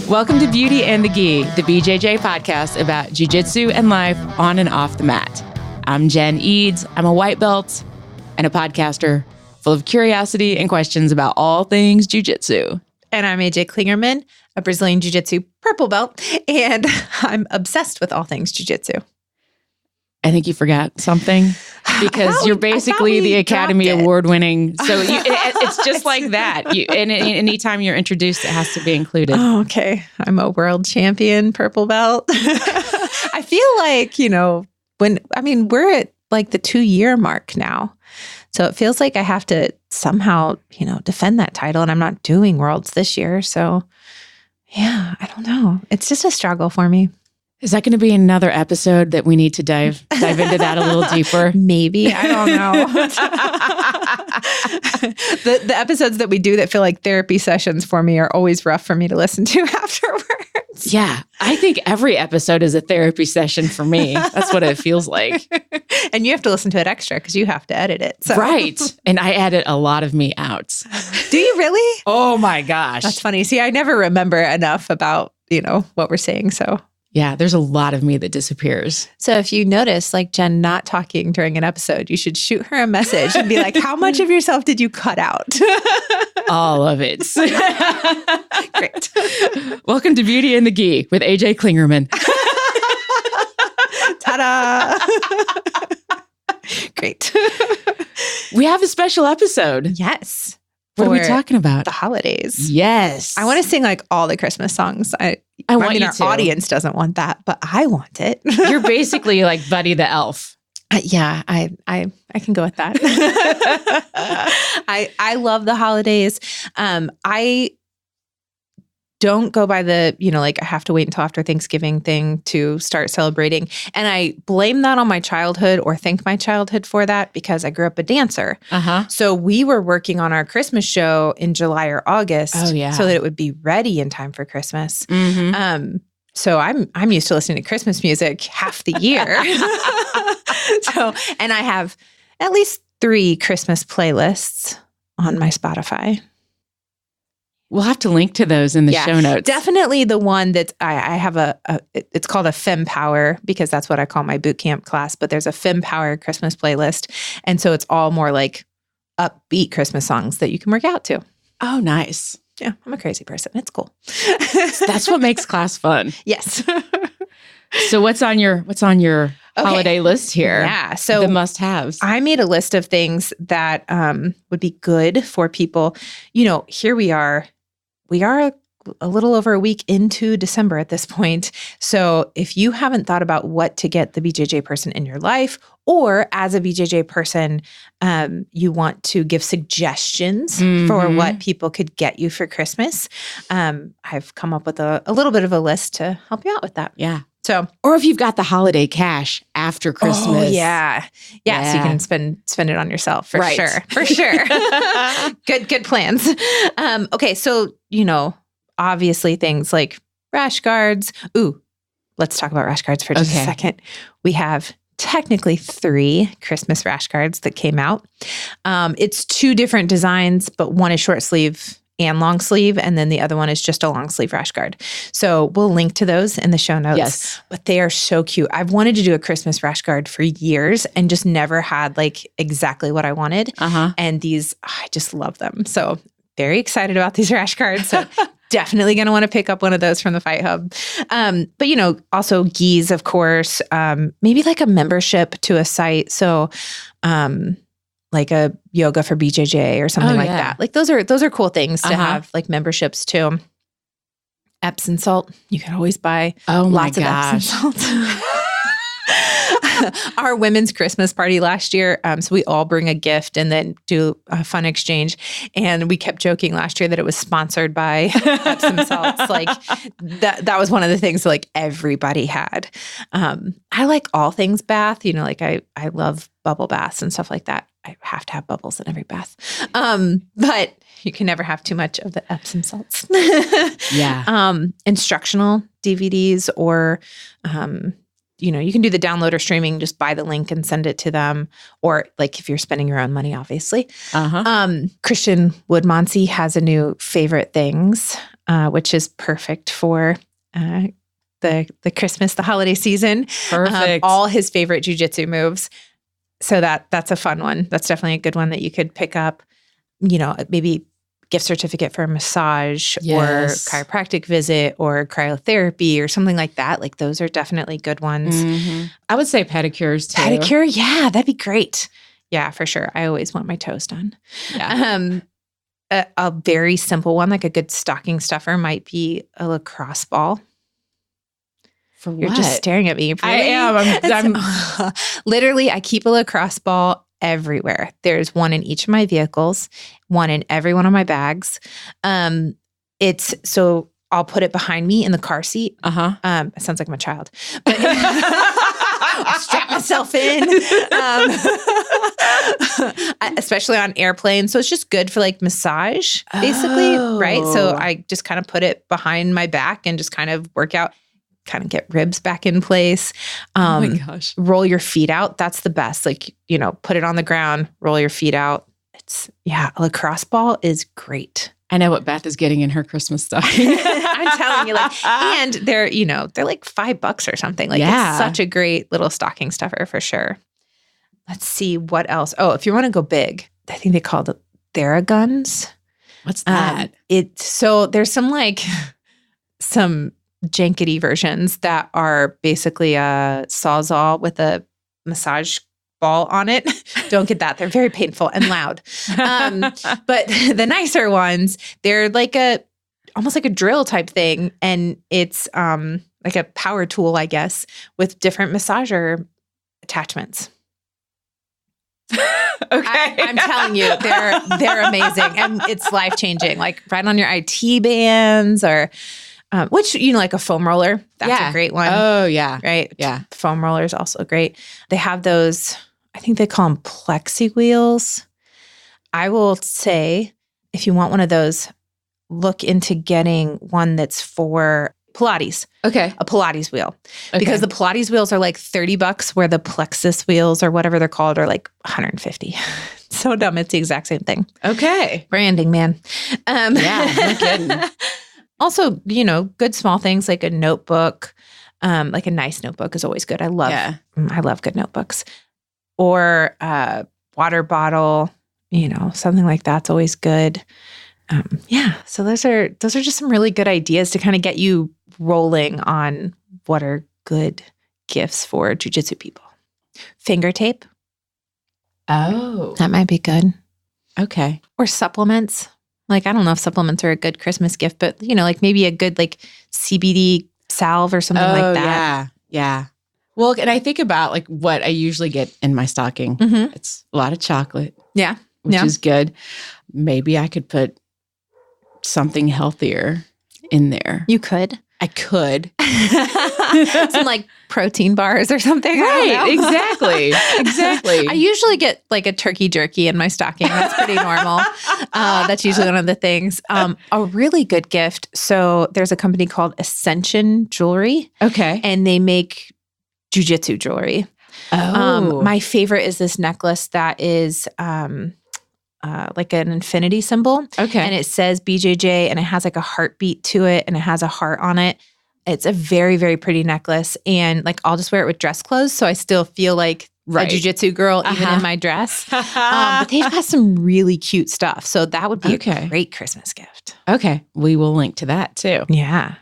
Welcome to Beauty and the Gi, the BJJ podcast about jiu-jitsu and life on and off the mat. I'm Jen Edds. I'm a white belt and a podcaster full of curiosity and questions about all things jiu-jitsu. And I'm AJ Clingerman, a Brazilian jiu-jitsu purple belt, and I'm obsessed with all things jiu-jitsu. I think you forgot something because you're basically the Academy Award winning. So it's just like that. And anytime you're introduced, it has to be included. Oh, okay. I'm a world champion purple belt. I feel like, we're at like the 2-year mark now. So it feels like I have to somehow, defend that title, and I'm not doing worlds this year. So yeah, I don't know. It's just a struggle for me. Is that going to be another episode that we need to dive into that a little deeper? Maybe. I don't know. The episodes that we do that feel like therapy sessions for me are always rough for me to listen to afterwards. Yeah. I think every episode is a therapy session for me. That's what it feels like. And you have to listen to it extra because you have to edit it. So. Right. And I edit a lot of me out. Do you really? Oh my gosh. That's funny. See, I never remember enough about, what we're saying. So. Yeah, there's a lot of me that disappears. So if you notice like Jen not talking during an episode, you should shoot her a message and be like, how much of yourself did you cut out? All of it. Great. Welcome to Beauty and the Gi with AJ Clingerman. Ta-da! Great. We have a special episode. Yes. What are we talking about? The holidays. Yes. I want to sing like all the Christmas songs. I mean, our audience doesn't want that, but I want it. You're basically like Buddy the Elf. Yeah, I can go with that. I love the holidays. I don't go by the, I have to wait until after Thanksgiving thing to start celebrating. And I blame that on my childhood or thank my childhood for that because I grew up a dancer. So we were working on our Christmas show in July or August so that it would be ready in time for Christmas. Mm-hmm. So I'm used to listening to Christmas music half the year. And I have at least 3 Christmas playlists on my Spotify. We'll have to link to those in the show notes. Definitely the one that I have it's called a Fem Power because that's what I call my boot camp class, but there's a Fem Power Christmas playlist. And so it's all more like upbeat Christmas songs that you can work out to. Oh, nice. Yeah, I'm a crazy person. It's cool. That's what makes class fun. Yes. So what's on your holiday list here? Yeah. So the must-haves. I made a list of things that would be good for people. Here we are a little over a week into December at this point. So if you haven't thought about what to get the BJJ person in your life, or as a BJJ person, you want to give suggestions for what people could get you for Christmas, I've come up with a little bit of a list to help you out with that. Yeah. So, or if you've got the holiday cash after Christmas. Oh, yeah. So you can spend it on yourself for sure. For sure. Good plans. Okay. So, obviously things like rash guards. Ooh, let's talk about rash guards for just a second. We have technically 3 Christmas rash guards that came out. It's 2 different designs, but one is short sleeve and long sleeve, and then the other one is just a long sleeve rash guard. So we'll link to those in the show notes. Yes. But they are so cute. I've wanted to do a Christmas rash guard for years and just never had like exactly what I wanted. And these, I just love them. So very excited about these rash guards. So definitely going to want to pick up one of those from the FightHub. But, also Gis, of course, maybe like a membership to a site. So, like a yoga for BJJ or something like that. Like those are cool things to have like memberships to. Epsom salt. You can always buy lots of Epsom salt. Our women's Christmas party last year. So we all bring a gift and then do a fun exchange. And we kept joking last year that it was sponsored by Epsom salts. Like that was one of the things that, like everybody had. I like all things bath, like I love bubble baths and stuff like that. I have to have bubbles in every bath. But you can never have too much of the Epsom salts. Yeah. Instructional DVDs or you can do the download or streaming, just buy the link and send it to them. Or like if you're spending your own money, obviously. Christian Woodmonsey has a new favorite things, which is perfect for the Christmas, the holiday season. Perfect. All his favorite jujitsu moves. So that's a fun one. That's definitely a good one that you could pick up, maybe gift certificate for a massage or chiropractic visit or cryotherapy or something like that. Like those are definitely good ones. I would say pedicures too. Pedicure. Yeah, that'd be great. Yeah, for sure. I always want my toes done. Yeah. A very simple one, like a good stocking stuffer might be a lacrosse ball. For what? You're just staring at me. Really? I am. I'm literally, I keep a lacrosse ball everywhere. There's one in each of my vehicles, one in every one of my bags. So I'll put it behind me in the car seat. It sounds like I'm a child. But I'll strap myself in, especially on airplanes. So it's just good for like massage, basically, right? So I just kind of put it behind my back and just kind of work out, kind of get ribs back in place. Oh my gosh. Roll your feet out. That's the best. Like, put it on the ground, roll your feet out. A lacrosse ball is great. I know what Beth is getting in her Christmas stocking. I'm telling you, and they're like $5 or something. Like it's such a great little stocking stuffer for sure. Let's see what else. Oh, if you want to go big, I think they call it Theraguns. What's that? So there's some jankety versions that are basically a Sawzall with a massage ball on it. Don't get that. They're very painful and loud. But the nicer ones, they're almost like a drill type thing. And it's like a power tool, I guess, with different massager attachments. Okay. I'm telling you, they're amazing. And it's life-changing. Like right on your IT bands or which, like a foam roller. That's a great one. Oh, yeah. Right? Yeah. Foam roller is also great. They have those, I think they call them plexi wheels. I will say, if you want one of those, look into getting one that's for Pilates. Okay. A Pilates wheel. Okay. Because the Pilates wheels are like $30, where the plexus wheels or whatever they're called are like $150. So dumb. It's the exact same thing. Okay. Branding, man. Yeah, no kidding. Also, good small things like a notebook, like a nice notebook is always good. I love good notebooks. Or a water bottle, something like that's always good. So those are just some really good ideas to kind of get you rolling on what are good gifts for jiu-jitsu people. Finger tape. Oh. That might be good. Okay. Or supplements. Like, I don't know if supplements are a good Christmas gift, but, like maybe a good like CBD salve or something like that. Yeah. Well, and I think about like what I usually get in my stocking. Mm-hmm. It's a lot of chocolate. Yeah. Which is good. Maybe I could put something healthier in there. You could. I could. Some like protein bars or something. Right. Exactly. I usually get like a turkey jerky in my stocking. That's pretty normal. That's usually one of the things. A really good gift. So there's a company called Ascension Jewelry. Okay. And they make jiu-jitsu jewelry. Oh. My favorite is this necklace that is like an infinity symbol. Okay. And it says BJJ and it has like a heartbeat to it and it has a heart on it. It's a very, very pretty necklace. And like, I'll just wear it with dress clothes. So I still feel like a jiu-jitsu girl, even in my dress. But they've got some really cute stuff. So that would be a great Christmas gift. Okay. We will link to that too. Yeah.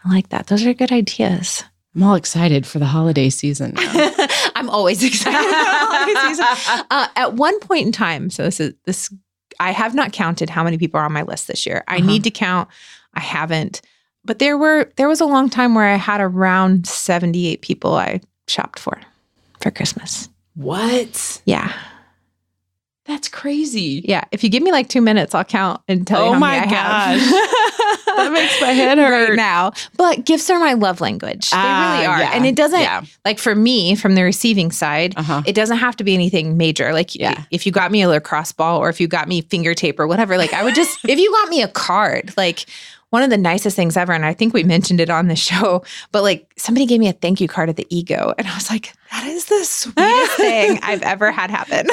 I like that. Those are good ideas. I'm all excited for the holiday season now. I'm always excited for the holiday season. At one point in time, so this I have not counted how many people are on my list this year. I need to count. I haven't. But there was a long time where I had around 78 people I shopped for Christmas. What? Yeah. That's crazy. Yeah. If you give me like 2 minutes, I'll count and tell you how many I have. That makes my head hurt right now. But gifts are my love language. They really are. Yeah. And it doesn't, like for me, from the receiving side, it doesn't have to be anything major. Like if you got me a lacrosse ball or if you got me finger tape or whatever, like I would just, if you got me a card, like one of the nicest things ever, and I think we mentioned it on the show, but like somebody gave me a thank you card at the Ego, and I was like, that is the sweetest thing I've ever had happen.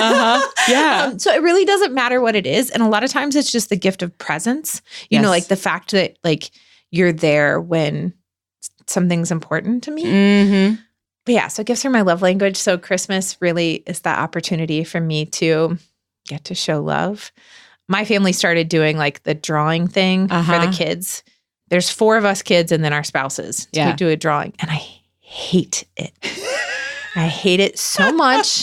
Yeah. So it really doesn't matter what it is. And a lot of times it's just the gift of presence, you know, like the fact that like you're there when something's important to me. Mm-hmm. But yeah, so gifts are my love language. So Christmas really is that opportunity for me to get to show love. My family started doing like the drawing thing for the kids. There's 4 of us kids and then our spouses to do a drawing. And I hate it. I hate it so much.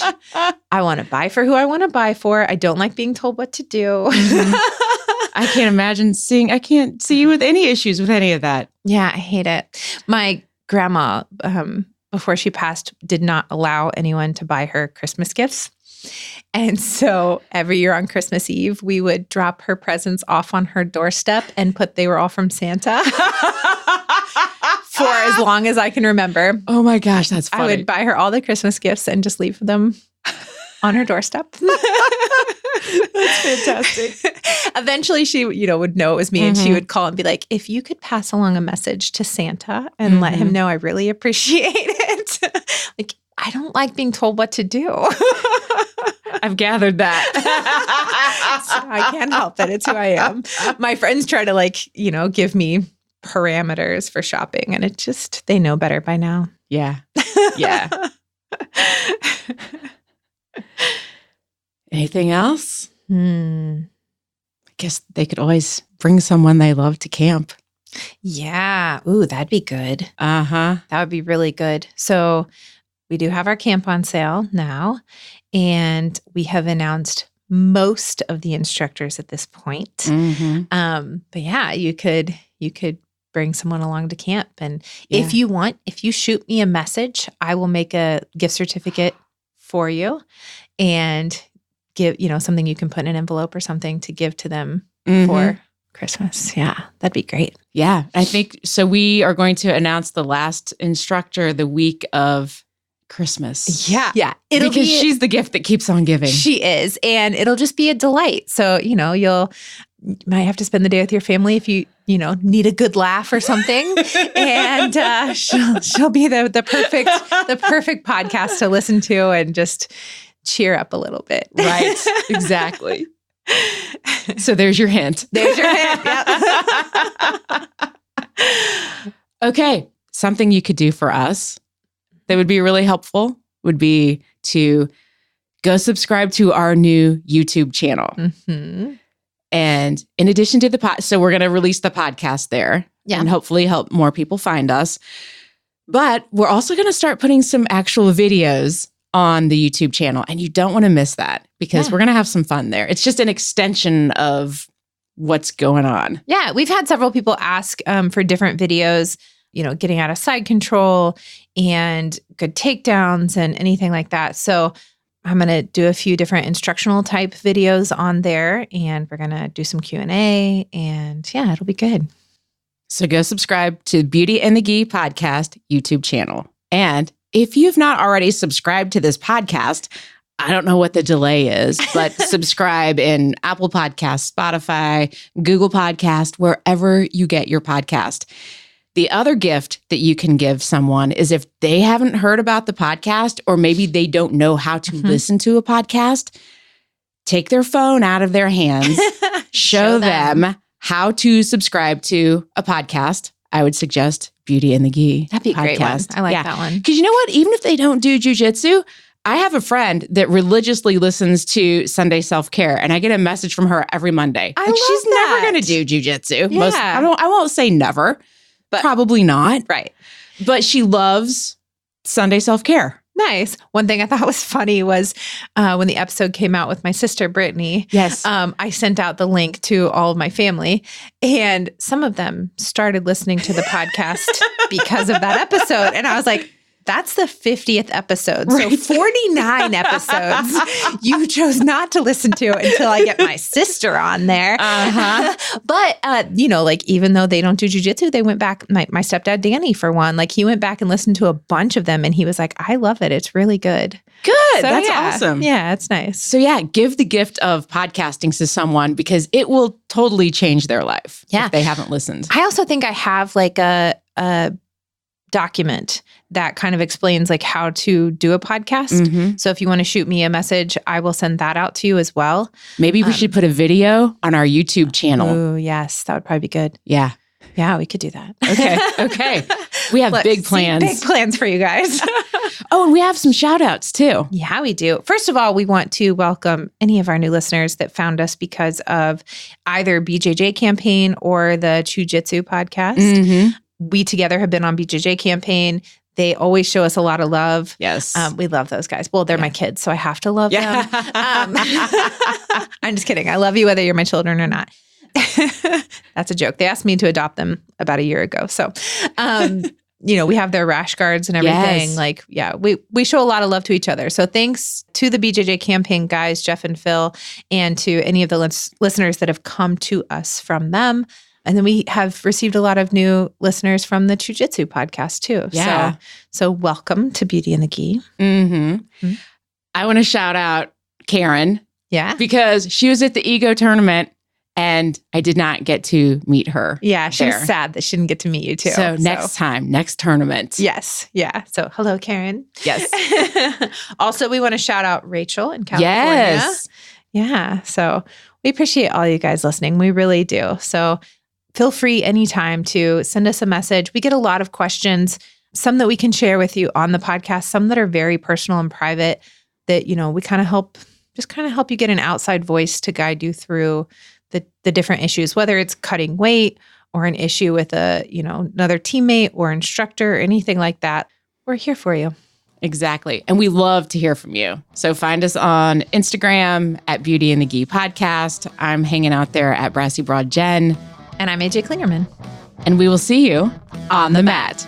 I want to buy for who I want to buy for. I don't like being told what to do. I can't imagine I can't see you with any issues with any of that. Yeah, I hate it. My grandma, before she passed, did not allow anyone to buy her Christmas gifts. And so every year on Christmas Eve, we would drop her presents off on her doorstep and they were all from Santa for as long as I can remember. Oh my gosh, that's funny. I would buy her all the Christmas gifts and just leave them on her doorstep. That's fantastic. Eventually she, would know it was me and she would call and be like, if you could pass along a message to Santa and let him know I really appreciate it. Like, I don't like being told what to do. I've gathered that. So I can't help it. It's who I am. My friends try to give me parameters for shopping and they know better by now. Yeah. Yeah. Anything else? I guess they could always bring someone they love to camp. Yeah. Ooh, that'd be good. That would be really good. So we do have our camp on sale now, and we have announced most of the instructors at this point. But yeah, you could bring someone along to camp. And if you shoot me a message, I will make a gift certificate for you and give, something you can put in an envelope or something to give to them for Christmas. Yeah, that'd be great. Yeah, I think so. We are going to announce the last instructor the week of Christmas. Yeah. Because she's the gift that keeps on giving. She is. And it'll just be a delight. So, you might have to spend the day with your family if you need a good laugh or something. And she'll be the perfect podcast to listen to and just cheer up a little bit. Right. Exactly. So there's your hint. Yep. Okay. Something you could do for us that would be really helpful would be to go subscribe to our new YouTube channel. And in addition to so we're going to release the podcast there and hopefully help more people find us. But we're also going to start putting some actual videos on the YouTube channel. And you don't want to miss that because we're going to have some fun there. It's just an extension of what's going on. Yeah. We've had several people ask for different videos, getting out of side control and good takedowns and anything like that. So I'm going to do a few different instructional type videos on there, and we're going to do some Q&A, and yeah, it'll be good. So go subscribe to Beauty and the Gi podcast YouTube channel. And if you've not already subscribed to this podcast, I don't know what the delay is, but subscribe in Apple Podcasts, Spotify, Google Podcast, wherever you get your podcast. The other gift that you can give someone is if they haven't heard about the podcast, or maybe they don't know how to listen to a podcast, take their phone out of their hands, show them how to subscribe to a podcast. I would suggest Beauty and the Gi. That'd be a great one. I like that one. Because you know what? Even if they don't do jujitsu, I have a friend that religiously listens to Sunday Self-Care, and I get a message from her every Monday. She's never going to do jujitsu. Yeah. I won't say never. But probably not. Right. But she loves Sunday Self-Care. Nice. One thing I thought was funny was when the episode came out with my sister, Brittany. Yes. I sent out the link to all of my family, and some of them started listening to the podcast because of that episode. And I was like, That's the 50th episode. So 49 episodes you chose not to listen to until I get my sister on there. But, like even though they don't do jujitsu, they went back, my stepdad, Danny, for one, like he went back and listened to a bunch of them and he was like, I love it. It's really good. Good. So, That's awesome. Yeah, it's nice. So give the gift of podcasting to someone because it will totally change their life if they haven't listened. I also think I have like a document that kind of explains like how to do a podcast. So if you want to shoot me a message, I will send that out to you as well. Maybe we should put a video on our YouTube channel. Oh, yes. That would probably be good. Yeah. Yeah, we could do that. Okay. We have big plans. Big plans for you guys. Oh, and we have some shout outs too. Yeah, we do. First of all, we want to welcome any of our new listeners that found us because of either BJJ campaign or the Jiu-Jitsu podcast. We together have been on BJJ campaign. They always show us a lot of love. Yes. We love those guys. Well, they're my kids, so I have to love them. I'm just kidding. I love you whether you're my children or not. That's a joke. They asked me to adopt them about a year ago. So, we have their rash guards and everything. We show a lot of love to each other. So thanks to the BJJ campaign guys, Jeff and Phil, and to any of the listeners that have come to us from them. And then we have received a lot of new listeners from the Jiu-Jitsu podcast too. Yeah. So welcome to Beauty and the Gi. I want to shout out Karen. Yeah. Because she was at the Ego tournament and I did not get to meet her. Yeah. She was sad that she didn't get to meet you too. So next time, next tournament. Yes. Yeah. So hello, Karen. Yes. Also, we want to shout out Rachel in California. Yes. Yeah. So we appreciate all you guys listening. We really do. So feel free anytime to send us a message. We get a lot of questions, some that we can share with you on the podcast, some that are very personal and private that, we kind of help you get an outside voice to guide you through the different issues, whether it's cutting weight or an issue with another teammate or instructor or anything like that. We're here for you. Exactly. And we love to hear from you. So find us on Instagram at Beauty and the Gi Podcast. I'm hanging out there at Brassy Broad Jen. And I'm AJ Clingerman. And we will see you on the mat.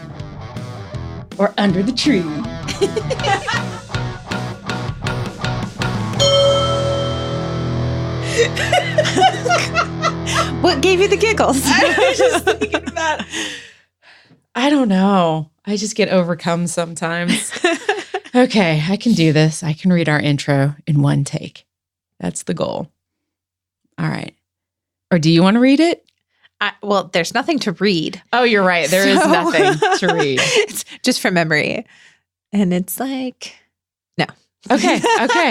Or under the tree. What gave you the giggles? I was just thinking about, I don't know. I just get overcome sometimes. Okay, I can do this. I can read our intro in one take. That's the goal. All right. Or do you want to read it? Well, there's nothing to read. Oh, you're right. There is nothing to read. It's just from memory. And it's like, no. Okay.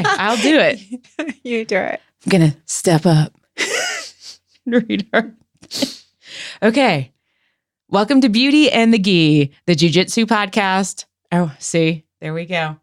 I'll do it. You do it. I'm going to step up and read her. Okay. Welcome to Beauty and the Gi, the Jiu-Jitsu podcast. Oh, see, there we go.